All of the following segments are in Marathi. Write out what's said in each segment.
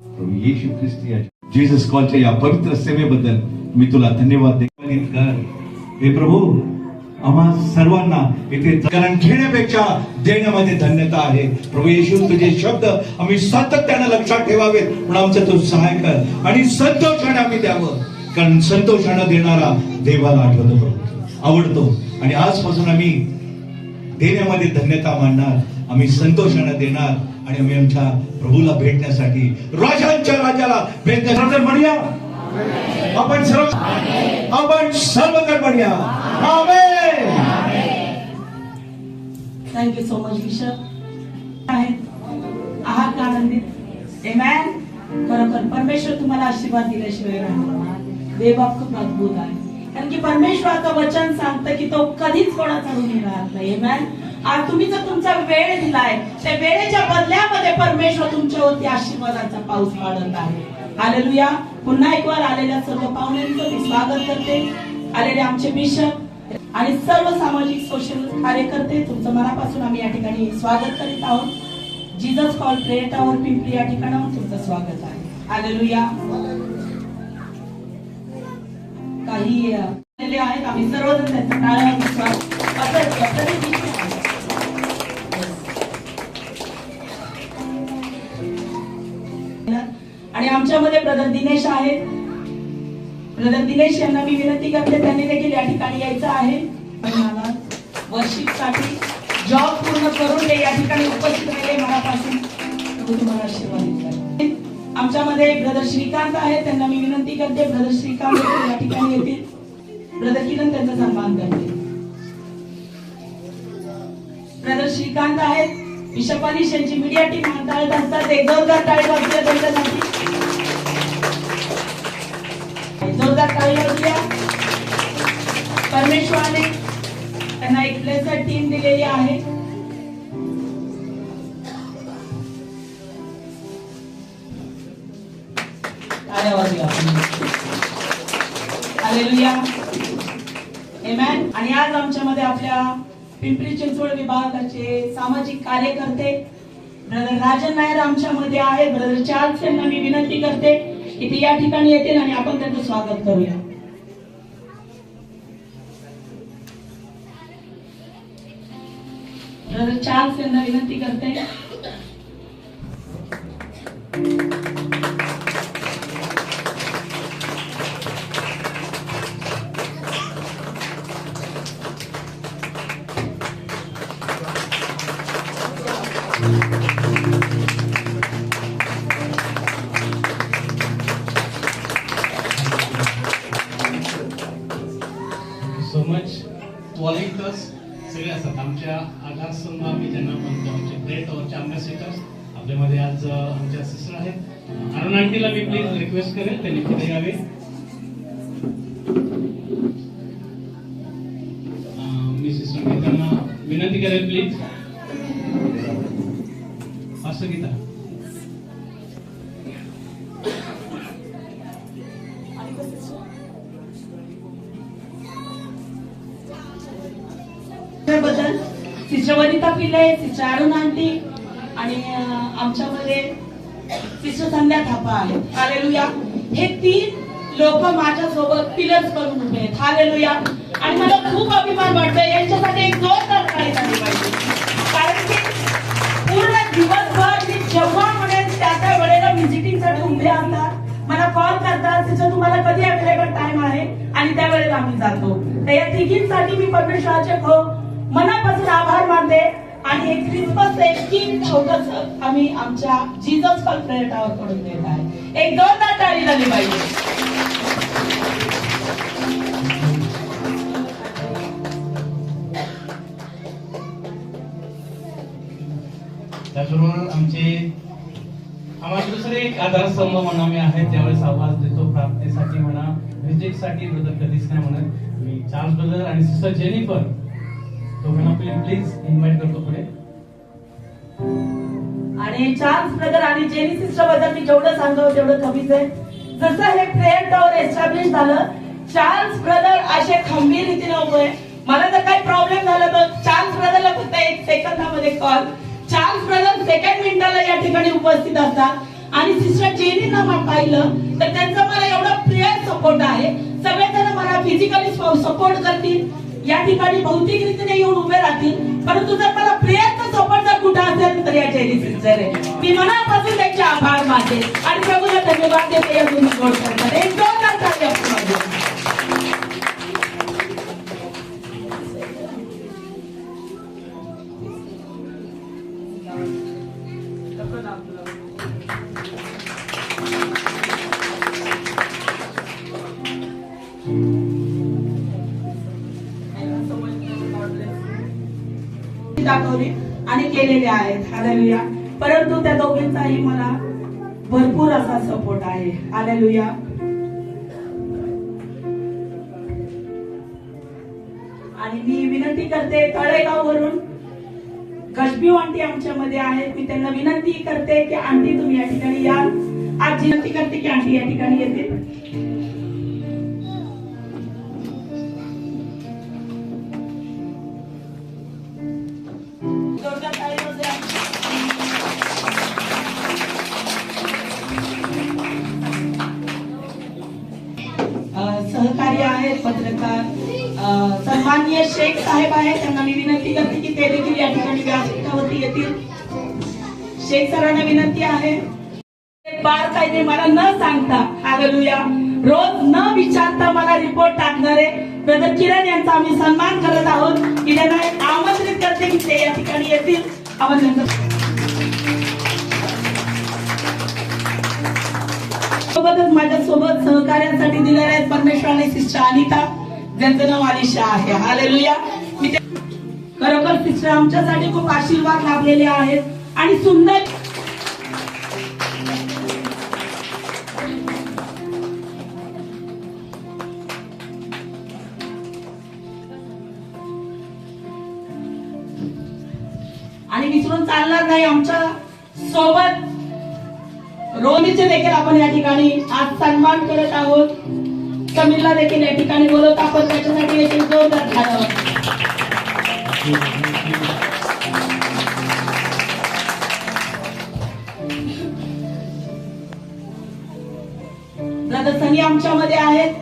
प्रभू येशू ख्रिस्त या जीसस कॉलच्या या पवित्र सेवेबद्दल मी तुला धन्यवाद देतो. हे प्रभू आम्हा सर्वांना इथे कारण घेण्यापेक्षा देण्यामध्ये धन्यता आहे. प्रभू येशू तुझे शब्द आम्ही सातत्याने लक्षात ठेवावेत म्हणून आमचं तू सहाय कर आणि संतोषाने आम्ही द्यावं, कारण संतोषाने देणारा देवाला आठवतो, आवडतो. आणि आजपासून आम्ही देण्यामध्ये धन्यता मानणार, आम्ही संतोषाने देणार आणि आम्ही आमच्या प्रभूला भेटण्यासाठी राजांच्या राजाला भेटण्यासाठी म्हणूया आपण सर्वजण म्हणूया आमेन. Thank you so much bishop. आहात आनंदित? आमेन. खरोखर परमेश्वर तुम्हाला आशीर्वाद दिल्याशिवाय राहणार. देव खूप अद्भुत आहे, कारण की परमेश्वराचं वचन सांगतं की तो कधीच कोणाचा ऋणी राहत नाही. आमेन. आज तुम्ही जर तुमचा वेळ दिलाय, त्या वेळेच्या बदल्यामध्ये परमेश्वर तुमच्यावरती आशीर्वादाचा पाऊस पाडत आहे. हालेलुया. पुन्हा एक वार आलेल्या सर्व पाहुण्यांचं मी स्वागत करते. आलेले आमचे बिशप आणि सर्व सामाजिक सोशल कार्यकर्ते, तुमचं मनापासून आम्ही या ठिकाणी स्वागत करीत आहोत. Jesus call prayer tower Pimpri या ठिकाणावर तुमचं स्वागत आहे. हालेलुया. काही आलेले आहेत, आम्ही सर्वजण त्यांचं टाळ्यांनी स्वागत आणि आमच्यामध्ये ब्रदर दिनेश आहेत. ब्रदर दिनेश यांना मी विनंती करते, त्यांनी देखील या ठिकाणी यायचं आहे. वर्षिप साठी जॉब पूर्ण करून ते या ठिकाणी उपस्थित राहिले. मनापासून तुम्हाला आशीर्वाद करते. आमच्यामध्ये ब्रदर श्रीकांत आहेत, त्यांना मी विनंती करते ब्रदर श्रीकांत या ठिकाणी येतील. ब्रदर किरण त्यांचा सन्मान करते. ब्रदर श्रीकांत आहेत. बिशप अनिश यांची मीडिया टीम हाताळत असतात. एक जोरदार टाळी वाजूया त्यांच्यासाठी. जोरदार टाळी वाजूया. परमेश्वराने त्यांना एक ब्लेसड टीम दिलेली आहे. टाळ्या वाजूया. हालेलुया. आमेन. आणि आज आमच्यामध्ये आपल्या पिंपरी चिंचवड विभागाचे सामाजिक कार्यकर्ते ब्रदर राजन नायर आमच्यामध्ये आहे. ब्रदर चार्ल्स यांना मी विनंती करते की ते या ठिकाणी येतील आणि आपण त्यांचं स्वागत करूया. ब्रदर चार्ल्स यांना विनंती करते. सो मच वॉलेंटियर्स सगळे असतात आमच्या आधार स्तंभ आम्ही त्यांना म्हणतो, आमचे प्रेयर टॉवरचे अँबॅसेडर्स आपल्यामध्ये आज आमच्या सिस्टर आहेत. अरुण आंटीला मी प्लीज रिक्वेस्ट करेल त्यांनी पुढे यावे. मी सिस्टर गीतांना विनंती करेल प्लीज. असं गीता बद्दल सिस्टर वनिता पिल्ले, सिस्टर अरुण आंटी आणि आमच्यामध्ये सिस्टर संध्या थापा आहेत. हालेलुया. हे 3 लोक माझ्यासोबत पिलर्स करून उभे आहेत. हालेलुया. आणि मला खूप अभिमान वाटतोय. यांच्यासाठी एक जोरदार टाळी झाली पाहिजे, कारण की पूर्ण दिवसभर मी जेव्हा म्हणेन त्या वेळेला व्हिजिटिंग साठी उभे असतात, मला कॉल करतात, सिस्टर तुम्हाला कधी अवेलेबल टाइम आहे, आणि त्या वेळेला आम्ही जातो. तर या तिघींसाठी मी परमेश्वराचे मनापासून आभार मानते. आणि एक ख्रिसमस एक किट छोटस आम्ही आमच्या जीसस कॉल प्रेयर टॉवर कडून देत आहे. एक जोरदार टाळी झाली पाहिजे. त्याचबरोबर आम्हाला दुसरे एक आधारस्तंभ म्हणून आम्ही आहेत, त्यावेळेस आवाज देतो प्रार्थनेसाठी म्हणा, व्हिजिटसाठी ब्रदर कधीच नाही म्हणत. मी चार्ल्स ब्रदर आणि सिस्टर जेनिफर दोघांना प्लीज इन्व्हाइट करतो पुढे. आणि चार्ल्स ब्रदर आणि जेनी सिस्टर बद्दल मी जेवढं सांगावं तेवढं कमीच आहे. जसं हे प्रेयर टॉवर एस्टॅब्लिश झालं, चार्ल्स ब्रदर असे खंबीर रीतीने उभे. मला जर काही प्रॉब्लेम झाला तर चार्ल्स ब्रदरला फक्त 1 सेकंदामध्ये कॉल. चार्ल्स ब्रदर सेकंड मिनिटाला या ठिकाणी उपस्थित असतात आणि सिस्टर जेनींना मला पाहिलं तर त्यांचा मला एवढा प्रेयर सपोर्ट आहे. सगळेजण मला फिजिकली सपोर्ट करतील, या ठिकाणी भौतिक रीतीने येऊन उभे राहतील, परंतु जर मला प्रेयरचा सपोर्ट जर कुठं असेल तर या जेनी सिस्टर आहे. मी मनापासून त्यांचे आभार मानते आणि प्रभूला धन्यवाद देते या दोन्ही गोष्टींमध्ये. एक जोरदार ताली आपण वाजवू. दाखवले आणि केलेले आहेत. हालेलुया. परंतु त्या दोघींचाही मला भरपूर असा सपोर्ट आहे. हालेलुया. आणि मी विनंती करते, तळेगाव वरून कशबीव आंटी आमच्यामध्ये आहेत. मी त्यांना विनंती करते की आंटी तुम्ही या ठिकाणी याल. आज विनंती करते की आंटी या ठिकाणी येतील. सहकार्य आहेत पत्रकार सन्माननीय शेख साहेब आहेत. त्यांना मी विनंती करते की ते देखील या ठिकाणी व्यासपीठावरती येतील. शेख सरांना विनंती आहे, बार कायदे मला न सांगता, हालेलुया, रोज न विचारता मला रिपोर्ट टाकणारे ब्रदर किरण यांचा आम्ही सन्मान करत आहोत की त्यांना आमंत्रित करते की ते या ठिकाणी येतील. आमंत्रण सोबतच माझ्यासोबत सहकार्यासाठी दिलेल्या आहेत परमेश्वराने सिस्टर अनिता, ज्यांचं नाव आलिशा आहे. हालेलुया. खरोखर सिस्टर आमच्यासाठी खूप आशीर्वाद लाभलेले आहेत आणि सुंदर आणि विसरून चालणार नाही. आमच्या सोबत रोमीचे देखील आपण या ठिकाणी आज सन्मान करत आहोत. समीरला देखील या ठिकाणी बोलवत आपण त्याच्यासाठी देखील जोरदार टाळ्या. ब्रदर सनी आमच्यामध्ये आहेत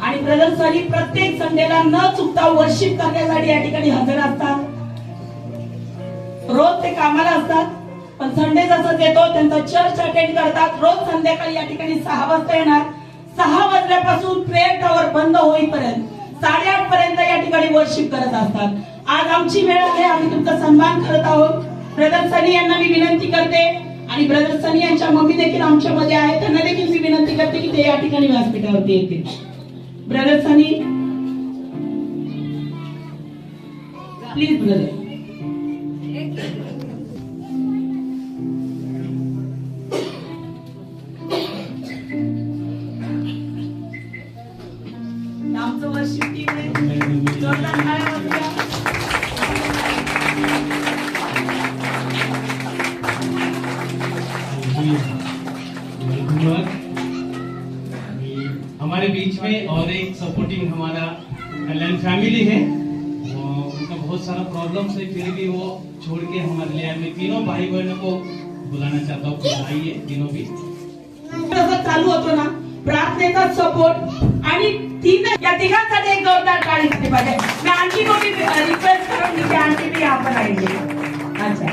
आणि ब्रदर सनी प्रत्येक संडेला न चुकता वर्शिप करण्यासाठी या ठिकाणी हजर असतात. रोज ते कामाला असतात, पण संडे जसं येतो त्यांचा चर्च अटेंड करतात. रोज संध्याकाळी या ठिकाणी 6 वाजता येणार. 6 वाजल्यापासून प्रेयर टॉवर बंद होईपर्यंत 8:30 पर्यंत या ठिकाणी वर्शिप करत असतात. आज आमची वेळ आहे, आम्ही तुमचा सन्मान करत आहोत. ब्रदर सनी यांना मी विनंती करते आणि ब्रदर सनी यांच्या मम्मी देखील आमच्यामध्ये आहेत, त्यांना देखील मी विनंती करते की ते या ठिकाणी व्यासपीठावरती येतील. Brother Sunny please brother. आमचं वर्शिप टीम आहे. जोरदार टाळ्या वाजवा. हमारे बीच में और एक सपोर्टिंग हमारा कल्याण फैमिली है. उनका बहुत सारा प्रॉब्लम्स है, फिर भी वो छोड़ के हमारे लिए आए. मैं तीनों भाई बहनों को बुलाना चाहता हूँ कि आइए तीनों भी. चालू होतो ना प्रार्थनेचा सपोर्ट आणि या तिघांसाठी एक जोरदार टाळी झाली पाहिजे. मी आणखी कोणी रिक्वेस्ट करून मी आणखी मी आपण आहे. अच्छा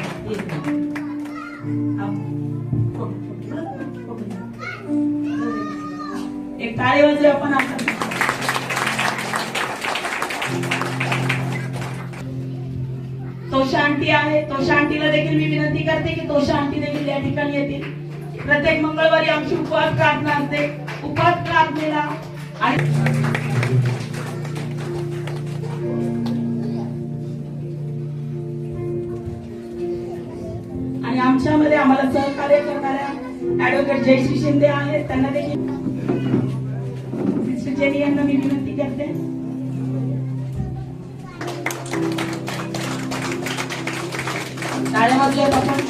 एक टाळी वाजली आपण. तोषा आंटी आहे, तोषा आंटीला देखील मी विनंती करते की तोषा आंटी देखील या ठिकाणी येतील. प्रत्येक मंगळवारी आमची उपवास प्रार्थना असते. उपवास प्रार्थनेला आणि आमच्यामध्ये आम्हाला सहकार्य करणाऱ्या ऍडव्होकेट जयश्री शिंदे आहेत, त्यांना देखील सिस्टर जेनी यांना मी विनंती करते. टाळ्या वाजवूयात आपण.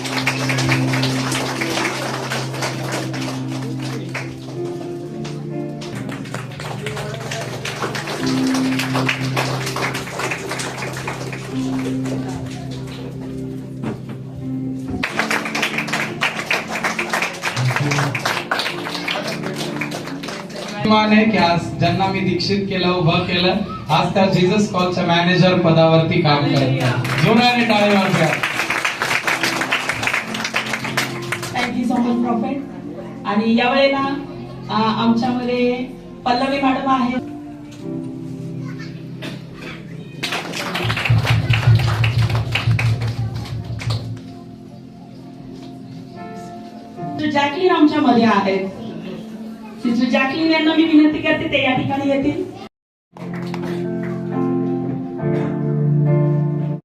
अभिमान आहे की आज ज्यांना मी दीक्षित केलं, उभं केलं, आज त्या जीसस कॉलच्या मॅनेजर पदावरती काम करतात. जोराने टाळी वाजवा. Thank you so much prophet. आणि यावेळेला आमच्यामध्ये पल्लवी मॅडम आहेत. जॅकलीन आमच्यामध्ये आहेत. सिस्टर जॅकलीन यांना मी विनंती करते ते या ठिकाणी येतील.